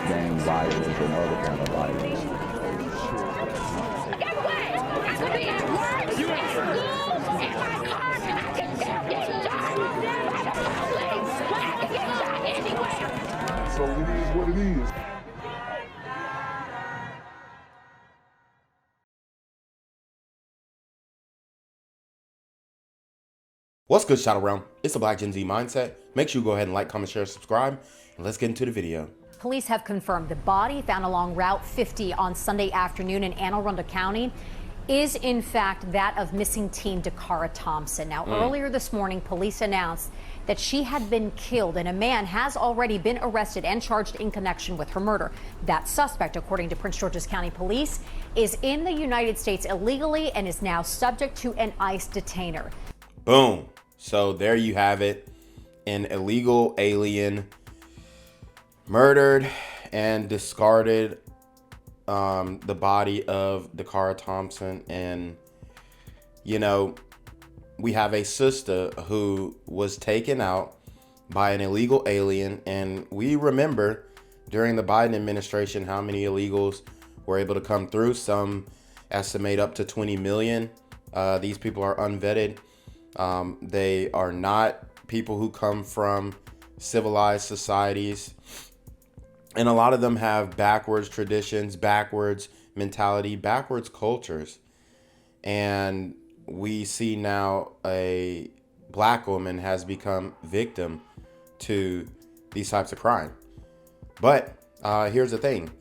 gang violence and other kind of violence. Get away! I could be at work, at school, in my car, and I can still get shot by the police. But I can get shot anywhere. So it is what it is. What's good, Shadow Realm? It's the Black Gen Z Mindset. Make sure you go ahead and like, comment, share, subscribe, and let's get into the video. Police have confirmed the body found along Route 50 on Sunday afternoon in Anne Arundel County is in fact that of missing teen Dacara Thompson. Now, earlier this morning, police announced that she had been killed and a man has already been arrested and charged in connection with her murder. That suspect, according to Prince George's County Police, is in the United States illegally and is now subject to an ICE detainer. Boom. So there you have it. An illegal alien murdered and discarded the body of Dacara Thompson. And, you know, we have a sister who was taken out by an illegal alien. And we remember during the Biden administration how many illegals were able to come through. Some estimate up to 20 million. These people are unvetted. They are not people who come from civilized societies. And a lot of them have backwards traditions, backwards mentality, backwards cultures. And we see now a black woman has become victim to these types of crime. But here's the thing.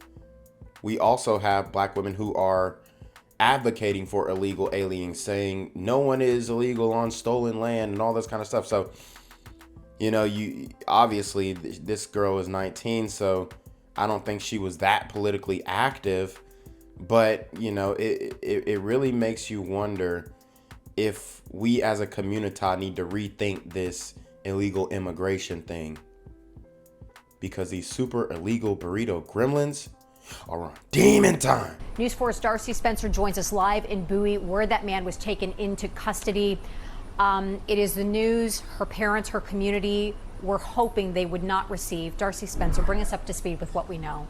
We also have black women who are advocating for illegal aliens, saying no one is illegal on stolen land and all this kind of stuff. So, you know, obviously this girl is 19, so I don't think she was that politically active. But, you know, it really makes you wonder if we as a community need to rethink this illegal immigration thing, because these super illegal burrito gremlins are on demon time. News 4's Darcy Spencer joins us live in Bowie, where that man was taken into custody. It is the news her parents, her community were hoping they would not receive. Darcy Spencer, bring us up to speed with what we know.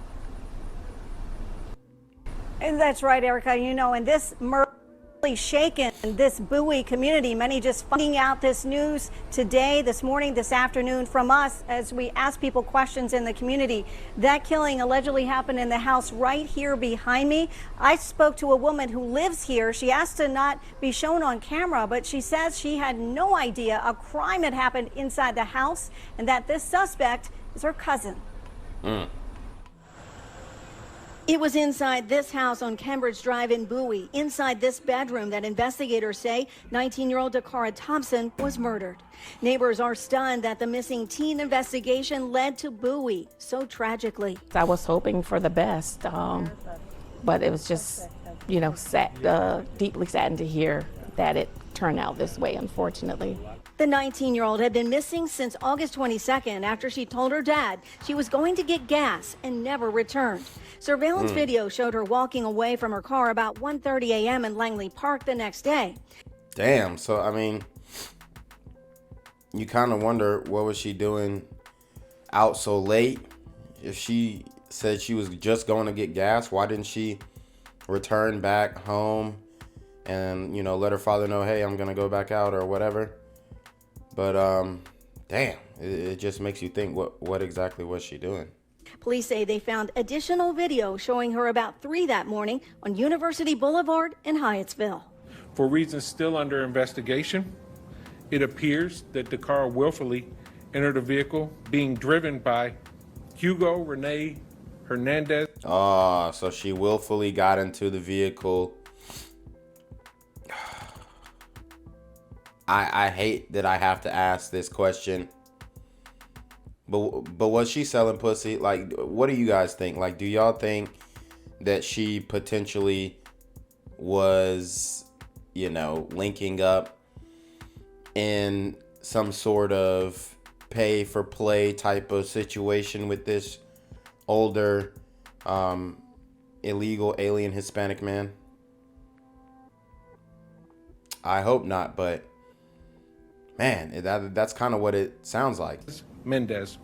And that's right, Erica. You know, and this murder really shaken this Bowie community. Many just finding out this news today, this morning, this afternoon from us as we ask people questions in the community. That killing allegedly happened in the house right here behind me. I spoke to a woman who lives here. She asked to not be shown on camera, but she says she had no idea a crime had happened inside the house and that this suspect is her cousin. It was inside this house on Cambridge Drive in Bowie, inside this bedroom that investigators say 19-year-old Dacara Thompson was murdered. Neighbors are stunned that the missing teen investigation led to Bowie so tragically. I was hoping for the best, but it was just, you know, deeply saddened to hear that it turned out this way, unfortunately. The 19-year-old had been missing since August 22nd after she told her dad she was going to get gas and never returned. Surveillance video showed her walking away from her car about 1:30 a.m. in Langley Park the next day. Damn. So, I mean, you kind of wonder, what was she doing out so late? If she said she was just going to get gas, why didn't she return back home and, you know, let her father know, hey, I'm going to go back out or whatever? But, damn, it just makes you think, what exactly was she doing? Police say they found additional video showing her about 3 that morning on University Boulevard in Hyattsville. For reasons still under investigation, it appears that Dacara willfully entered a vehicle being driven by Hugo Hernandez. Oh, so she willfully got into the vehicle. I hate that I have to ask this question. But was she selling pussy? Like, what do you guys think? Like, do y'all think that she potentially was, you know, linking up in some sort of pay for play type of situation with this older illegal alien Hispanic man? I hope not, but man, that's kind of what it sounds like. Mendez,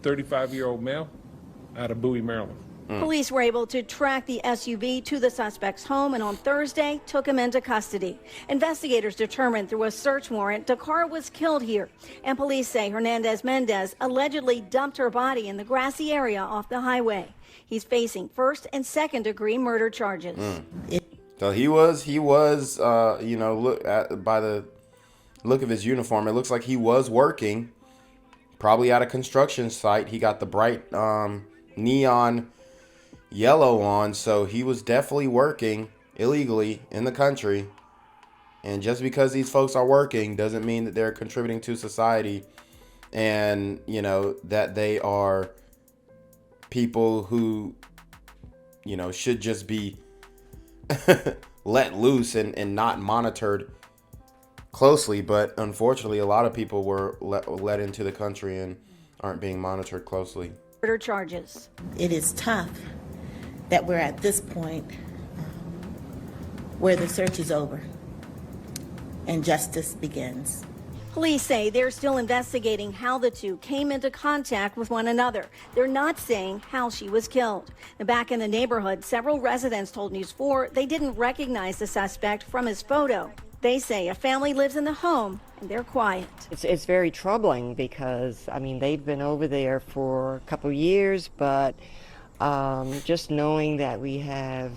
35-year-old male, out of Bowie, Maryland. Police were able to track the SUV to the suspect's home and on Thursday took him into custody. Investigators determined through a search warrant Dacara was killed here. And police say Hernandez Mendez allegedly dumped her body in the grassy area off the highway. He's facing first and second degree murder charges. So he was, you know, by the look of his uniform, it looks like he was working, probably at a construction site. He got the bright neon yellow on, so he was definitely working illegally in the country. And just because these folks are working doesn't mean that they're contributing to society, and you know that they are people who, you know, should just be let loose and not monitored closely. But unfortunately, a lot of people were let into the country and aren't being monitored closely. Murder charges. It is tough that we're at this point where the search is over and justice begins. Police say they're still investigating how the two came into contact with one another. They're not saying how she was killed. Now, back in the neighborhood, several residents told News 4 they didn't recognize the suspect from his photo. They say a family lives in the home and they're quiet. It's very troubling because, I mean, they've been over there for a couple of years, but just knowing that we have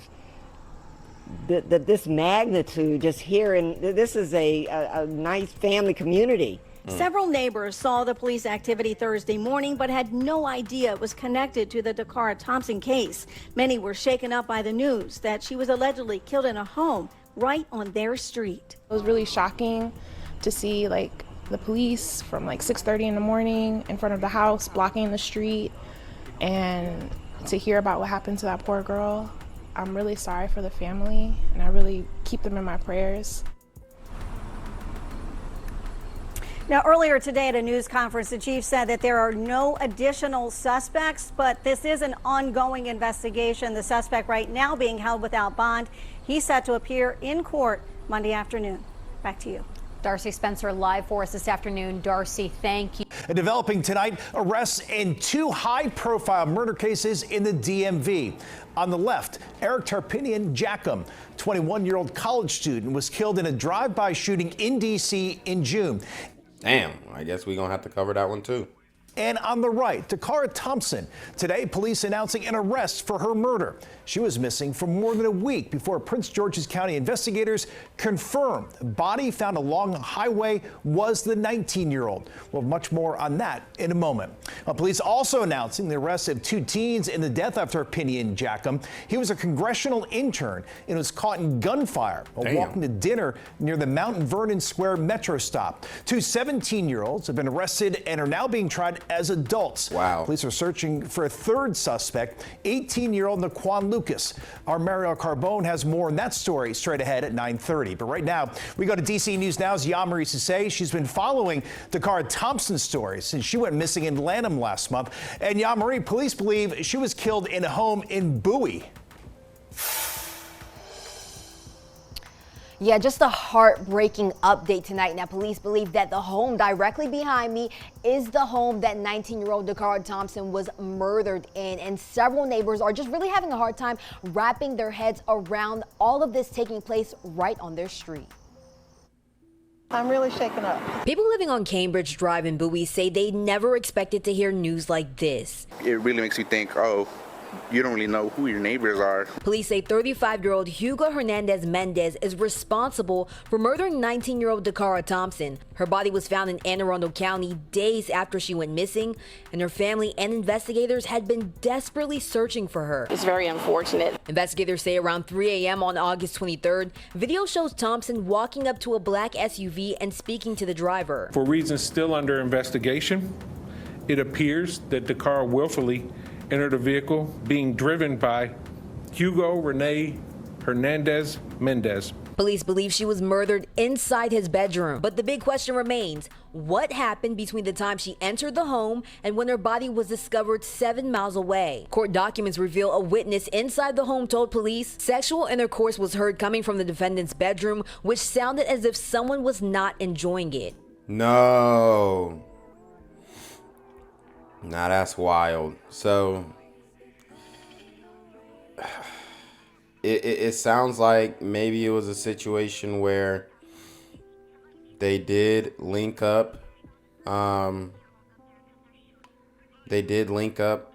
this magnitude just here, and this is a nice family community. Several neighbors saw the police activity Thursday morning but had no idea it was connected to the Dacara Thompson case. Many were shaken up by the news that she was allegedly killed in a home right on their street. It was really shocking to see like the police from like 6:30 in the morning in front of the house blocking the street, and to hear about what happened to that poor girl. I'm really sorry for the family, and I really keep them in my prayers. Now, earlier today at a news conference, the chief said that there are no additional suspects, but this is an ongoing investigation. The suspect right now being held without bond. He's set to appear in court Monday afternoon. Back to you. Darcy Spencer live for us this afternoon. Darcy, thank you. Developing tonight, arrests in two high-profile murder cases in the DMV. On the left, Eric Tarpinian Jackham, 21-year-old college student, was killed in a drive-by shooting in D.C. in June. Damn, I guess we're going to have to cover that one too. And on the right, Dacara Thompson. Today, police announcing an arrest for her murder. She was missing for more than a week before Prince George's County investigators confirmed the body found along the highway was the 19-year-old. We'll have much more on that in a moment. Police also announcing the arrest of two teens in the death of Tarpinian Jackham. He was a congressional intern and was caught in gunfire while walking to dinner near the Mount Vernon Square metro stop. Two 17-year-olds have been arrested and are now being tried as adults. Wow. Police are searching for a third suspect, 18-year-old Naquan Lucas. Our Mariel Carbone has more on that story straight ahead at 9:30. But right now, we go to DC News Now's Yamari Sisse. She's been following Dacara Thompson's story since she went missing in Lanham last month. And Yamari, police believe she was killed in a home in Bowie. Yeah, just a heartbreaking update tonight. Now, police believe that the home directly behind me is the home that 19-year-old Dacara Thompson was murdered in. And several neighbors are just really having a hard time wrapping their heads around all of this taking place right on their street. I'm really shaken up. People living on Cambridge Drive in Bowie say they never expected to hear news like this. It really makes you think, oh, you don't really know who your neighbors are. Police say 35-year-old Hugo Hernandez Mendez is responsible for murdering 19-year-old Dacara Thompson. Her body was found in Anne Arundel County days after she went missing, and her family and investigators had been desperately searching for her. It's very unfortunate. Investigators say around 3 a.m. on August 23rd, video shows Thompson walking up to a black SUV and speaking to the driver. For reasons still under investigation, it appears that Dacara willfully entered a vehicle being driven by Hugo Hernandez Mendez. Police believe she was murdered inside his bedroom. But the big question remains, what happened between the time she entered the home and when her body was discovered 7 miles away? Court documents reveal a witness inside the home told police sexual intercourse was heard coming from the defendant's bedroom, which sounded as if someone was not enjoying it. No. Nah, that's wild. So it sounds like maybe it was a situation where they did link up. They did link up,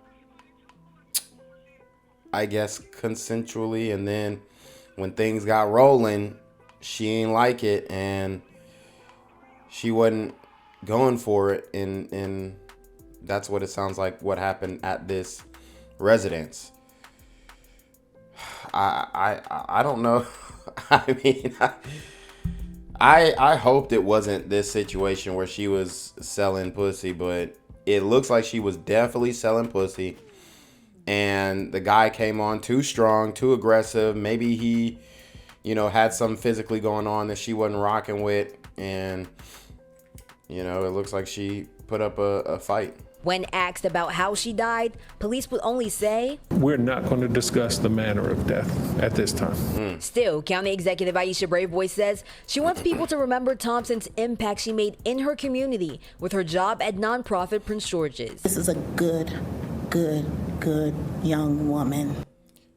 I guess, consensually, and then when things got rolling, she ain't like it, and she wasn't going for it, and that's what it sounds like what happened at this residence. I don't know. I mean, I hoped it wasn't this situation where she was selling pussy, but it looks like she was definitely selling pussy, and the guy came on too strong, too aggressive. Maybe he, had something physically going on that she wasn't rocking with, and it looks like she put up a fight. When asked about how she died, police would only say, "We're not going to discuss the manner of death at this time." Still, County Executive Aisha Braveboy says she wants people to remember Thompson's impact she made in her community with her job at nonprofit Prince George's. This is a good young woman.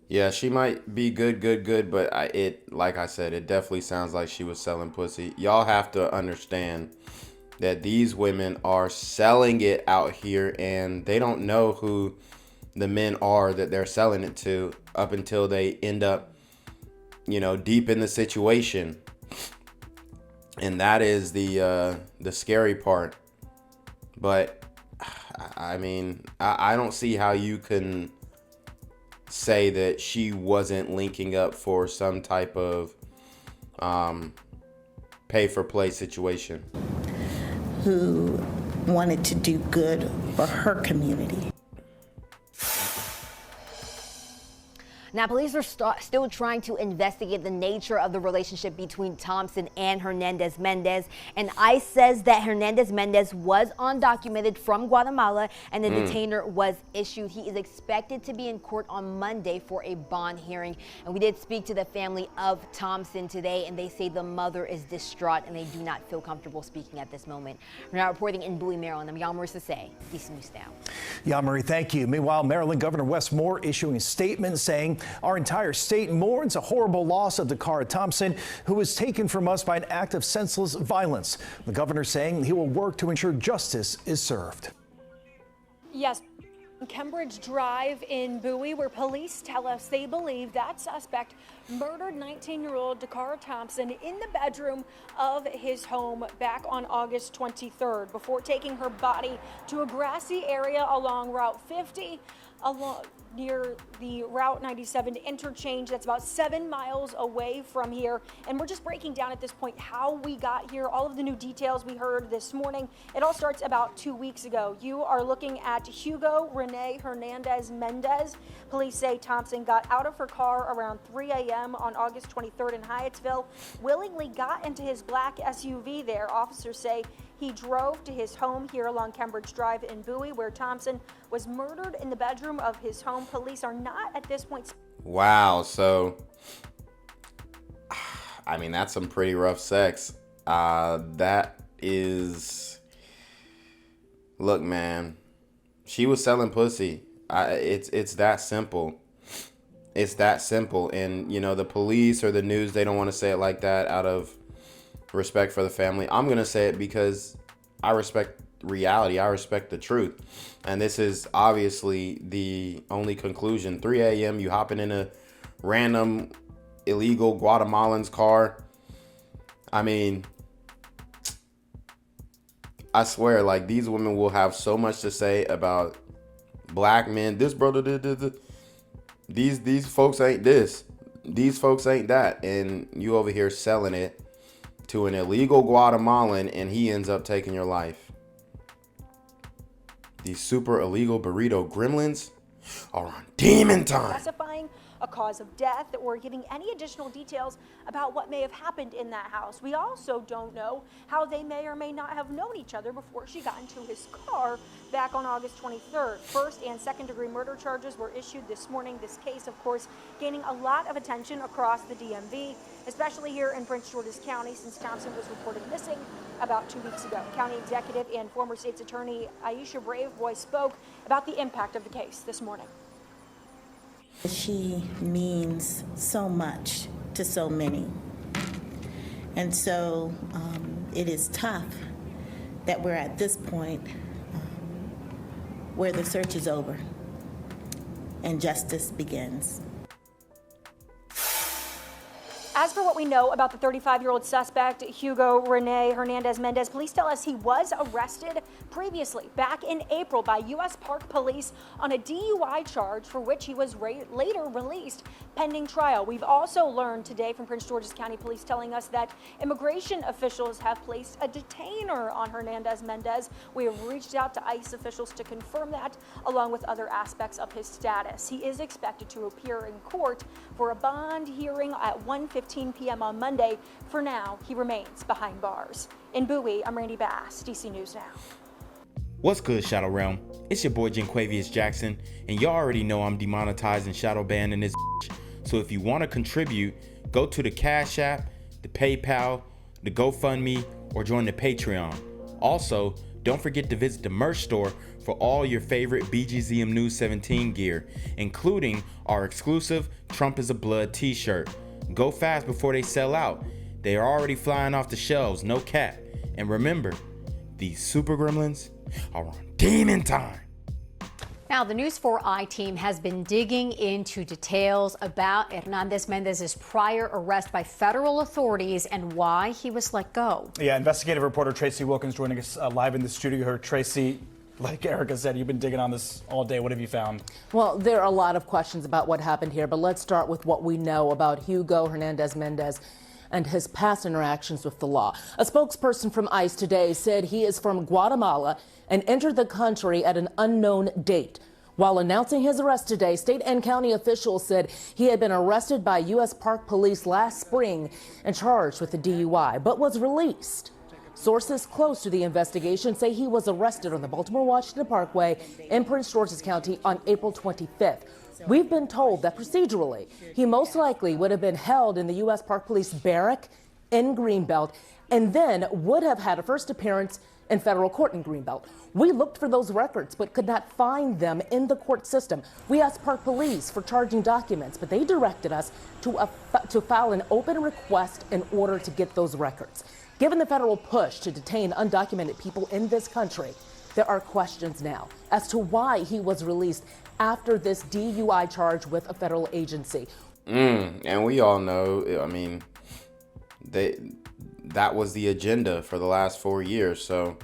Yeah, she might be good, but like I said, it definitely sounds like she was selling pussy. Y'all have to understand that these women are selling it out here, and they don't know who the men are that they're selling it to up until they end up, deep in the situation. And that is the scary part. But I mean, I don't see how you can say that she wasn't linking up for some type of pay for play situation. Who wanted to do good for her community. Now, police are still trying to investigate the nature of the relationship between Thompson and Hernandez Mendez. And ICE says that Hernandez Mendez was undocumented from Guatemala and the detainer was issued. He is expected to be in court on Monday for a bond hearing. And we did speak to the family of Thompson today, and they say the mother is distraught and they do not feel comfortable speaking at this moment. We're now reporting in Bowie, Maryland. I'm Marissa Say, DC News Now. Marie, thank you. Meanwhile, Maryland Governor Wes Moore issuing a statement saying our entire state mourns a horrible loss of Dacara Thompson, who was taken from us by an act of senseless violence. The governor saying he will work to ensure justice is served. Yes. Cambridge Drive in Bowie, where police tell us they believe that suspect murdered 19-year-old Dacara Thompson in the bedroom of his home back on August 23rd before taking her body to a grassy area along Route 50 near the Route 97 interchange. That's about 7 miles away from here. And we're just breaking down at this point how we got here, all of the new details we heard this morning. It all starts about 2 weeks ago. You are looking at Hugo Hernandez Mendez. Police say Thompson got out of her car around 3 a.m. on August 23rd in Hyattsville, willingly got into his black SUV there. Officers say he drove to his home here along Cambridge Drive in Bowie, where Thompson was murdered in the bedroom of his home. Police are not at this point. Wow. So, I mean, that's some pretty rough sex. That is, look, man, she was selling pussy. It's that simple. It's that simple. And, the police or the news, they don't want to say it like that out of respect for the family. I'm going to say it because I respect reality. I respect the truth. And this is obviously the only conclusion. 3 a.m. you hopping in a random illegal Guatemalan's car. I mean, I swear, like, these women will have so much to say about black men. This brother did this. These folks ain't this. These folks ain't that. And you over here selling it to an illegal Guatemalan, and he ends up taking your life. These super illegal burrito gremlins are on demon time. Specifying a cause of death or giving any additional details about what may have happened in that house. We also don't know how they may or may not have known each other before she got into his car back on August 23rd. First and second degree murder charges were issued this morning. This case, of course, gaining a lot of attention across the DMV, especially here in Prince George's County, since Thompson was reported missing about 2 weeks ago. County Executive and former state's attorney Aisha Braveboy spoke about the impact of the case this morning. She means so much to so many. And so it is tough that we're at this point where the search is over and justice begins. As for what we know about the 35-year-old suspect, Hugo Hernandez Mendez, police tell us he was arrested previously back in April by U.S. Park Police on a DUI charge for which he was later released pending trial. We've also learned today from Prince George's County Police telling us that immigration officials have placed a detainer on Hernandez Mendez. We have reached out to ICE officials to confirm that, along with other aspects of his status. He is expected to appear in court for a bond hearing at 1:15 p.m. on Monday. For now, he remains behind bars. In Bowie, I'm Randy Bass, DC News Now. What's good, Shadow Realm? It's your boy Jenquavius Jackson, and y'all already know I'm demonetized and shadow banned in this bitch. So if you want to contribute, go to the Cash App, the PayPal, the GoFundMe, or join the Patreon. Also, don't forget to visit the merch store for all your favorite BGZM News 17 gear, including our exclusive Trump is a Blood t-shirt. Go fast before they sell out. They are already flying off the shelves, no cap. And remember, these super gremlins are on demon time. Now, the News 4 I team has been digging into details about Hernandez Mendez's prior arrest by federal authorities and why he was let go. Yeah, investigative reporter Tracy Wilkins joining us live in the studio here. Tracy, like Erica said, you've been digging on this all day. What have you found? Well, there are a lot of questions about what happened here, but let's start with what we know about Hugo Hernandez Mendez and his past interactions with the law. A spokesperson from ICE today said he is from Guatemala and entered the country at an unknown date. While announcing his arrest today, state and county officials said he had been arrested by U.S. Park Police last spring and charged with a DUI, but was released. Sources close to the investigation say he was arrested on the Baltimore-Washington Parkway in Prince George's County on April 25th. We've been told that procedurally, he most likely would have been held in the U.S. Park Police barrack in Greenbelt and then would have had a first appearance in federal court in Greenbelt. We looked for those records but could not find them in the court system. We asked Park Police for charging documents, but they directed us to file an open request in order to get those records. Given the federal push to detain undocumented people in this country, there are questions now as to why he was released after this DUI charge with a federal agency. And we all know, I mean, that was the agenda for the last 4 years, so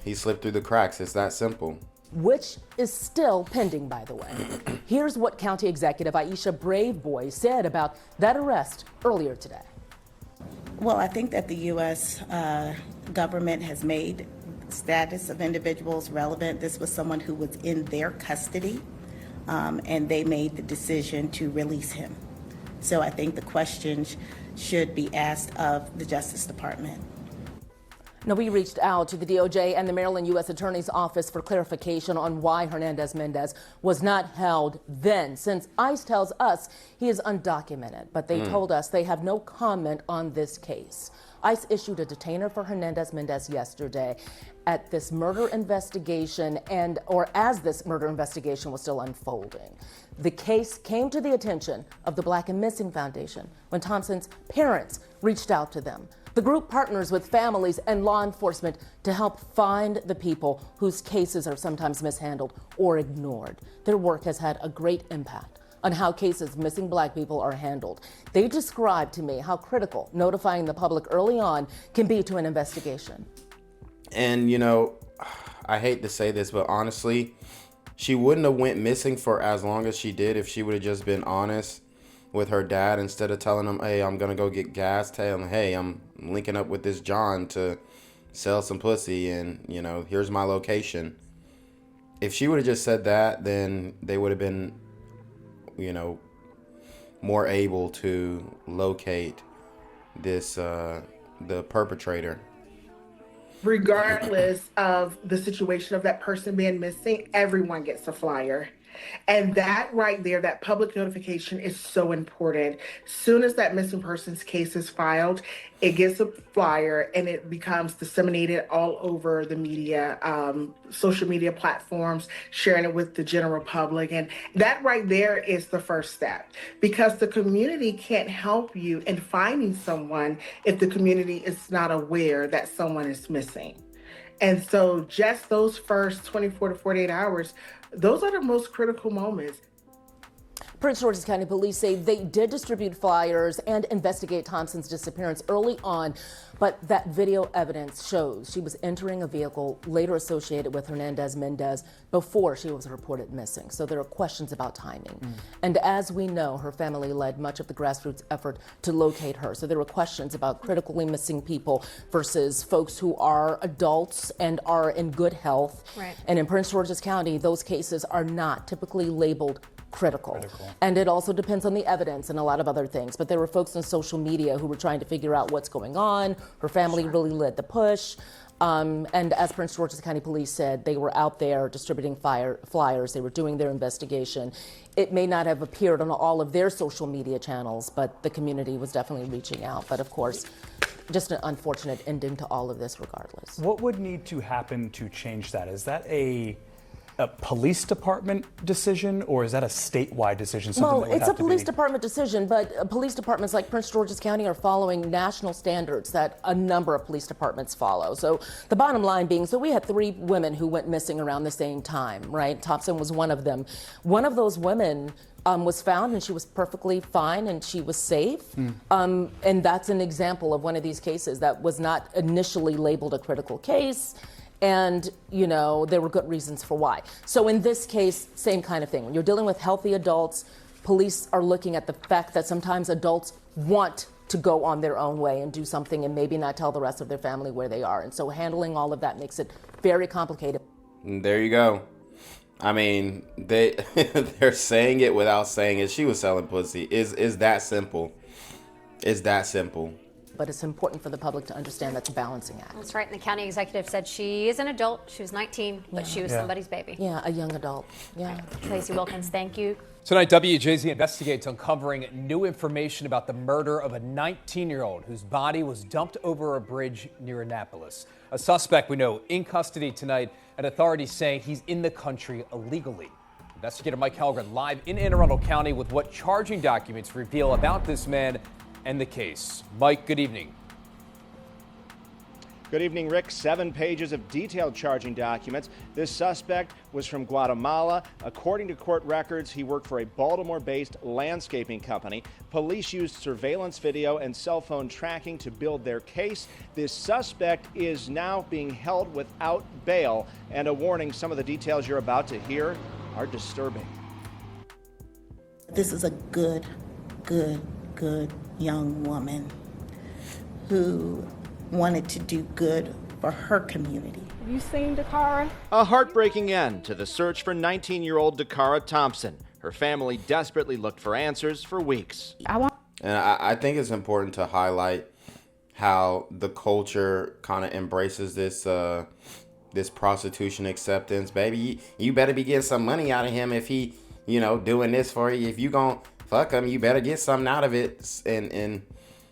he slipped through the cracks. It's that simple. Which is still pending, by the way. Here's what County Executive Aisha Braveboy said about that arrest earlier today. Well, I think that the U.S. government has made status of individuals relevant. This was someone who was in their custody, and they made the decision to release him. So I think the questions should be asked of the Justice Department. Now, we reached out to the DOJ and the Maryland U.S. Attorney's Office for clarification on why Hernandez Mendez was not held then, since ICE tells us he is undocumented, but they told us they have no comment on this case. ICE issued a detainer for Hernandez Mendez yesterday at this murder investigation as this murder investigation was still unfolding. The case came to the attention of the Black and Missing Foundation when Thompson's parents reached out to them. The group partners with families and law enforcement to help find the people whose cases are sometimes mishandled or ignored. Their work has had a great impact on how cases of missing Black people are handled. They described to me how critical notifying the public early on can be to an investigation. And, you know, I hate to say this, but honestly, she wouldn't have went missing for as long as she did if she would have just been honest with her dad instead of telling him, hey, I'm going to go get gas. Tell him, hey, I'm linking up with this John to sell some pussy and, you know, here's my location. If she would have just said that, then they would have been, you know, more able to locate this, the perpetrator. Regardless of the situation of that person being missing, everyone gets a flyer. And that right there, that public notification is so important. Soon as that missing persons case is filed, it gets a flyer and it becomes disseminated all over the media, social media platforms, sharing it with the general public. And that right there is the first step, because the community can't help you in finding someone if the community is not aware that someone is missing. And so just those first 24 to 48 hours, those are the most critical moments. Prince George's County Police say they did distribute flyers and investigate Thompson's disappearance early on, but that video evidence shows she was entering a vehicle later associated with Hernandez Mendez before she was reported missing. So there are questions about timing. And as we know, her family led much of the grassroots effort to locate her. So there were questions about critically missing people versus folks who are adults and are in good health. Right. And in Prince George's County, those cases are not typically labeled critical. And it also depends on the evidence and a lot of other things. But there were folks on social media who were trying to figure out what's going on. Her family really led the push. And as Prince George's County Police said, they were out there distributing flyers. They were doing their investigation. It may not have appeared on all of their social media channels, but the community was definitely reaching out. But of course, just an unfortunate ending to all of this regardless. What would need to happen to change that? Is that a police department decision, or is that a statewide decision? Well, it's a police department decision, but police departments like Prince George's County are following national standards that a number of police departments follow. So the bottom line being, so we had 3 women who went missing around the same time, right? Thompson was one of them. One of those women was found and she was perfectly fine and she was safe. And that's an example of one of these cases that was not initially labeled a critical case. And, you know, there were good reasons for why. So in this case, same kind of thing. When you're dealing with healthy adults, police are looking at the fact that sometimes adults want to go on their own way and do something and maybe not tell the rest of their family where they are. And so handling all of that makes it very complicated. There you go. I mean, they're saying it without saying it. She was selling pussy. Is that simple? It's that simple. But it's important for the public to understand that's a balancing act. That's right. And the county executive said she is an adult. She was 19, but she was somebody's baby. Yeah, a young adult. Yeah. Tracy Wilkins, thank you. Tonight, WJZ investigates uncovering new information about the murder of a 19-year-old whose body was dumped over a bridge near Annapolis. A suspect we know in custody tonight, and authorities say he's in the country illegally. Investigator Mike Helgren live in Anne Arundel County with what charging documents reveal about this man and the case. Mike, good evening. Good evening, Rick. 7 pages of detailed charging documents. This suspect was from Guatemala. According to court records, he worked for a Baltimore-based landscaping company. Police used surveillance video and cell phone tracking to build their case. This suspect is now being held without bail. And a warning, some of the details you're about to hear are disturbing. This is a good young woman who wanted to do good for her community. Have you seen Dacara? A heartbreaking end to the search for 19-year-old Dacara Thompson. Her family desperately looked for answers for weeks. And I think it's important to highlight how the culture kind of embraces this this prostitution acceptance. Baby, you better be getting some money out of him if he, you know, doing this for you. If you gonna fuck him, you better get something out of it. And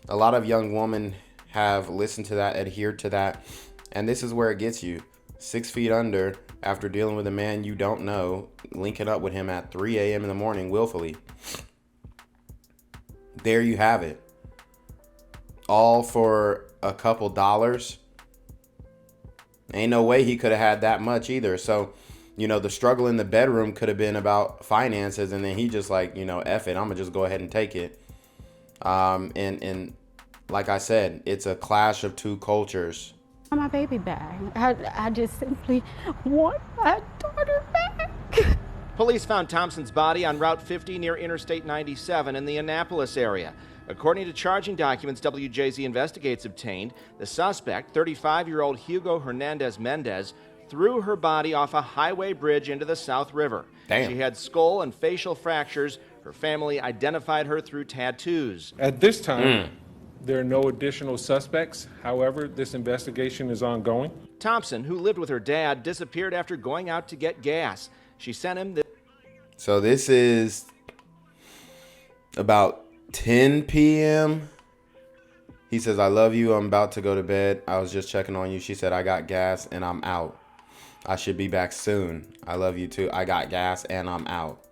a lot of young women have listened to that, adhered to that. And this is where it gets you. 6 feet under, after dealing with a man you don't know, linking up with him at 3 a.m. in the morning willfully. There you have it. All for a couple dollars. Ain't no way he could have had that much either. So, you know, the struggle in the bedroom could have been about finances, and then he just like, you know, F it, I'm gonna just go ahead and take it. And like I said, it's a clash of 2 cultures. My baby back. I just simply want my daughter back. Police found Thompson's body on Route 50 near Interstate 97 in the Annapolis area. According to charging documents WJZ Investigates obtained, the suspect, 35-year-old Hugo Hernandez Mendez, threw her body off a highway bridge into the South River. Damn. She had skull and facial fractures. Her family identified her through tattoos. At this time, there are no additional suspects. However, this investigation is ongoing. Thompson, who lived with her dad, disappeared after going out to get gas. She sent him this. So this is about 10 p.m. He says, I love you. I'm about to go to bed. I was just checking on you. She said, I got gas and I'm out. I should be back soon. I love you too. I got gas and I'm out.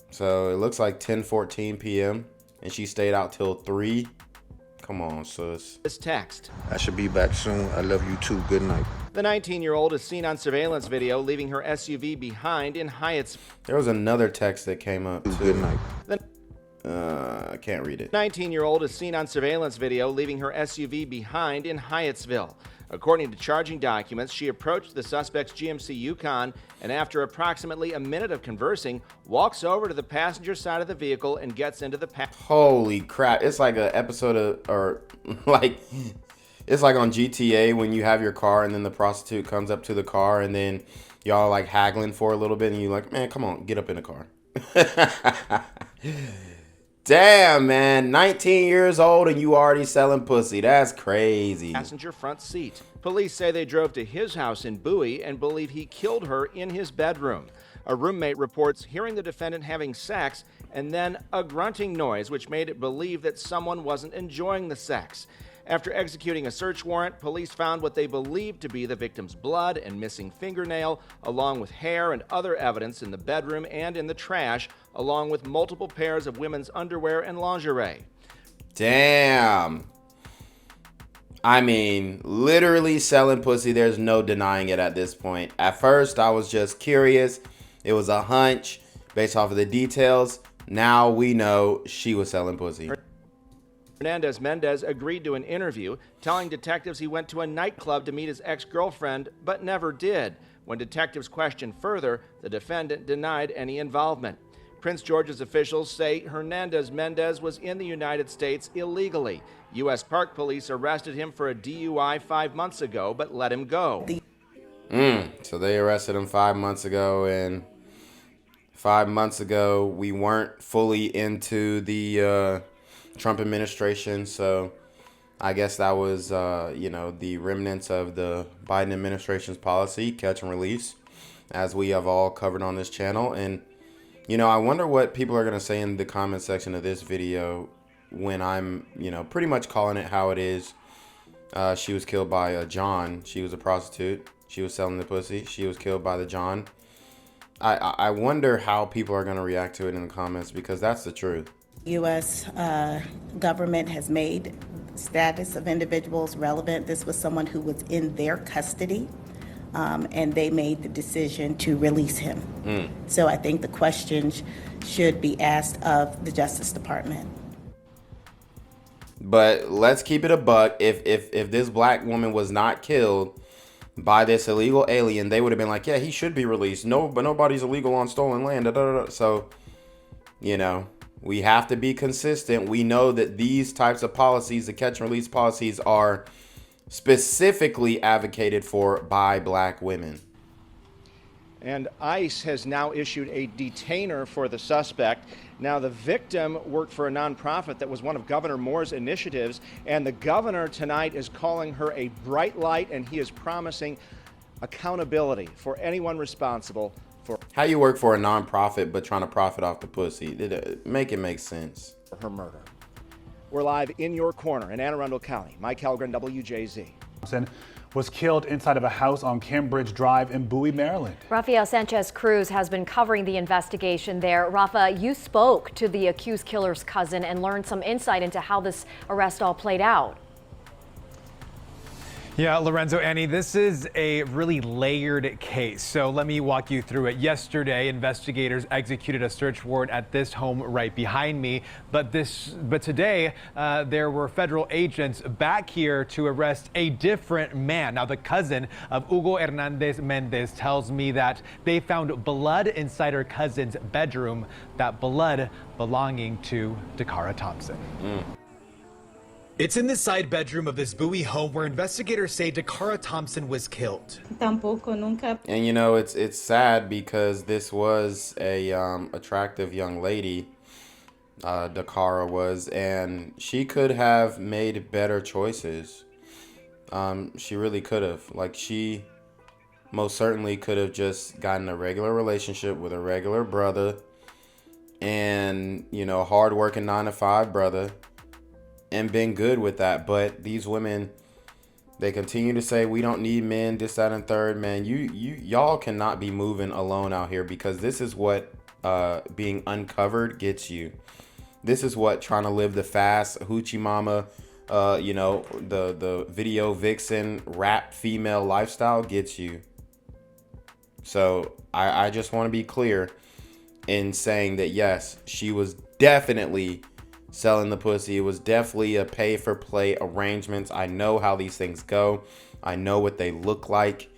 So it looks like 10:14 p.m. and she stayed out till 3. Come on, sis. This text. I should be back soon. I love you too. Good night. The 19-year-old is seen on surveillance video leaving her SUV behind in Hyatt's. There was another text that came up too. Good night. I can't read it. 19-year-old is seen on surveillance video leaving her SUV behind in Hyattsville. According to charging documents, she approached the suspect's GMC Yukon and after approximately a minute of conversing, walks over to the passenger side of the vehicle and gets into the Holy crap. It's like an episode of, or like, it's like on GTA when you have your car and then the prostitute comes up to the car and then y'all like haggling for a little bit and you like, man, come on, get up in the car. Damn, man, 19 years old and you already selling pussy. That's crazy. Passenger front seat. Police say they drove to his house in Bowie and believe he killed her in his bedroom. A roommate reports hearing the defendant having sex and then a grunting noise, which made it believe that someone wasn't enjoying the sex. After executing a search warrant, police found what they believed to be the victim's blood and missing fingernail, along with hair and other evidence in the bedroom and in the trash, along with multiple pairs of women's underwear and lingerie. Damn. I mean, literally selling pussy. There's no denying it at this point. At first, I was just curious. It was a hunch based off of the details. Now we know she was selling pussy. Hernandez Mendez agreed to an interview, telling detectives he went to a nightclub to meet his ex-girlfriend, but never did. When detectives questioned further, the defendant denied any involvement. Prince George's officials say Hernandez Mendez was in the United States illegally. U.S. Park Police arrested him for a DUI 5 months ago, but let him go. So they arrested him 5 months ago, and 5 months ago we weren't fully into the Trump administration, so I guess that was, the remnants of the Biden administration's policy, catch and release, as we have all covered on this channel. And, I wonder what people are going to say in the comment section of this video when I'm, pretty much calling it how it is. She was killed by John. She was a prostitute. She was selling the pussy. She was killed by the John. I wonder how people are going to react to it in the comments, because that's the truth. U.S. Government has made status of individuals relevant. This was someone who was in their custody, and they made the decision to release him. So I think the questions should be asked of the Justice Department. But let's keep it a buck. If this black woman was not killed by this illegal alien, they would have been like, yeah, he should be released. No, but nobody's illegal on stolen land. Da, da, da. So, we have to be consistent. We know that these types of policies, the catch and release policies, are specifically advocated for by black women. And ICE has now issued a detainer for the suspect. Now, the victim worked for a nonprofit that was one of Governor Moore's initiatives, and the governor tonight is calling her a bright light, and he is promising accountability for anyone responsible. How you work for a nonprofit but trying to profit off the pussy? Make it make sense. Her murder. We're live in your corner in Anne Arundel County. Mike Helgren, WJZ. Was killed inside of a house on Cambridge Drive in Bowie, Maryland. Rafael Sanchez Cruz has been covering the investigation there. Rafa, you spoke to the accused killer's cousin and learned some insight into how this arrest all played out. Yeah, Lorenzo, Annie, this is a really layered case. So let me walk you through it. Yesterday, investigators executed a search warrant at this home right behind me. But today, there were federal agents back here to arrest a different man. Now, the cousin of Hugo Hernandez Mendez tells me that they found blood inside her cousin's bedroom, that blood belonging to Dacara Thompson. It's in the side bedroom of this Bowie home where investigators say Dacara Thompson was killed. And it's sad because this was a attractive young lady, Dacara was, and she could have made better choices. She really could have. Like, she most certainly could have just gotten a regular relationship with a regular brother and, you know, hardworking 9-to-5 brother and been good with that. But these women, they continue to say, we don't need men, this, that, and third. Man, y'all cannot be moving alone out here, because this is what being uncovered gets you. This is what trying to live the fast hoochie mama, you know, the video vixen rap female lifestyle gets you. So I just want to be clear in saying that, yes, she was definitely selling the pussy. It was definitely a pay for play arrangements. I know how these things go. I know what they look like.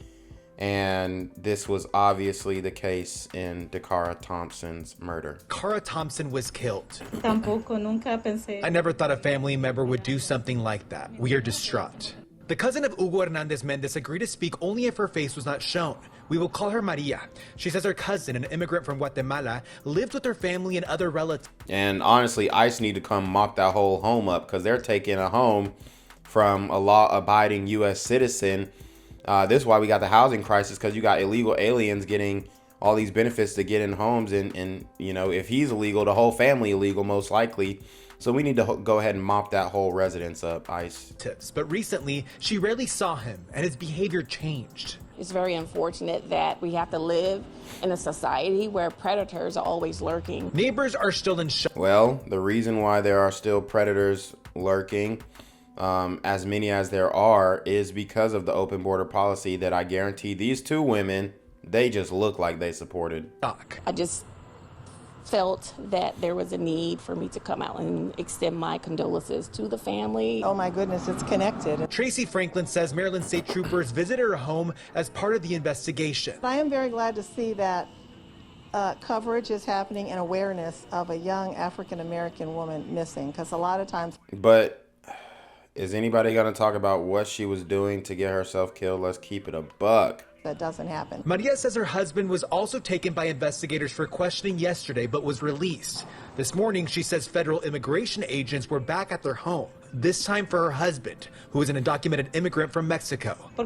And this was obviously the case in Dacara Thompson's murder. Dacara Thompson was killed. Tampoco, nunca pensé. I never thought a family member would do something like that. We are distraught. The cousin of Hugo Hernandez Mendez agreed to speak only if her face was not shown. We will call her Maria. She says her cousin, an immigrant from Guatemala, lived with her family and other relatives. And honestly, ICE need to come mop that whole home up, because they're taking a home from a law-abiding U.S. citizen. This is why we got the housing crisis, because you got illegal aliens getting all these benefits to get in homes. And you know, if he's illegal, the whole family illegal, most likely. So we need to go ahead and mop that whole residence up, ICE. But recently, she rarely saw him, and his behavior changed. It's very unfortunate that we have to live in a society where predators are always lurking. Neighbors are still in shock. Well, the reason why there are still predators lurking, as many as there are, is because of the open border policy that I guarantee these two women, they just look like they supported. I just felt that there was a need for me to come out and extend my condolences to the family. Oh my goodness, it's connected. Tracy Franklin says Maryland State Troopers visited her home as part of the investigation. I am very glad to see that coverage is happening and awareness of a young African-American woman missing, because a lot of times... But is anybody going to talk about what she was doing to get herself killed? Let's keep it a buck. That doesn't happen. Maria says her husband was also taken by investigators for questioning yesterday, but was released. This morning, she says federal immigration agents were back at their home, this time for her husband, who is an undocumented immigrant from Mexico. They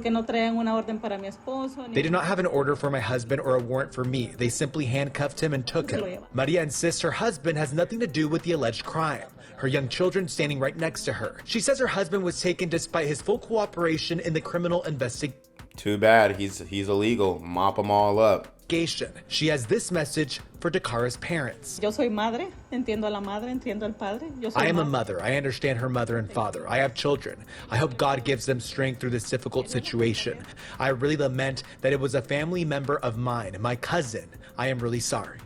did not have an order for my husband or a warrant for me. They simply handcuffed him and took him. Maria insists her husband has nothing to do with the alleged crime. Her young children standing right next to her. She says her husband was taken despite his full cooperation in the criminal investigation. Too bad. He's illegal. Mop them all up. She has this message for Dakara's parents. Yo soy madre, entiendo a la madre, entiendo al padre. I am a mother. I understand her mother and father. I have children. I hope God gives them strength through this difficult situation. I really lament that it was a family member of mine, my cousin. I am really sorry.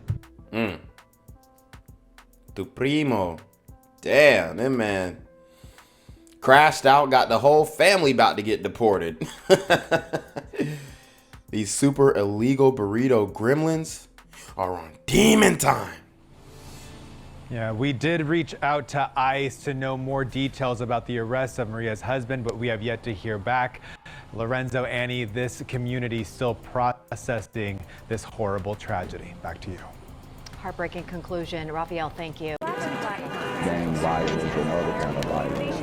Tu primo. Damn, that man crashed out, got the whole family about to get deported. These super illegal burrito gremlins are on demon time. Yeah, we did reach out to ICE to know more details about the arrest of Maria's husband, but we have yet to hear back. Lorenzo, Annie, this community still processing this horrible tragedy. Back to you. Heartbreaking conclusion. Raphael, thank you. Gang violence and other kind of violence.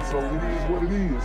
So it is what it is.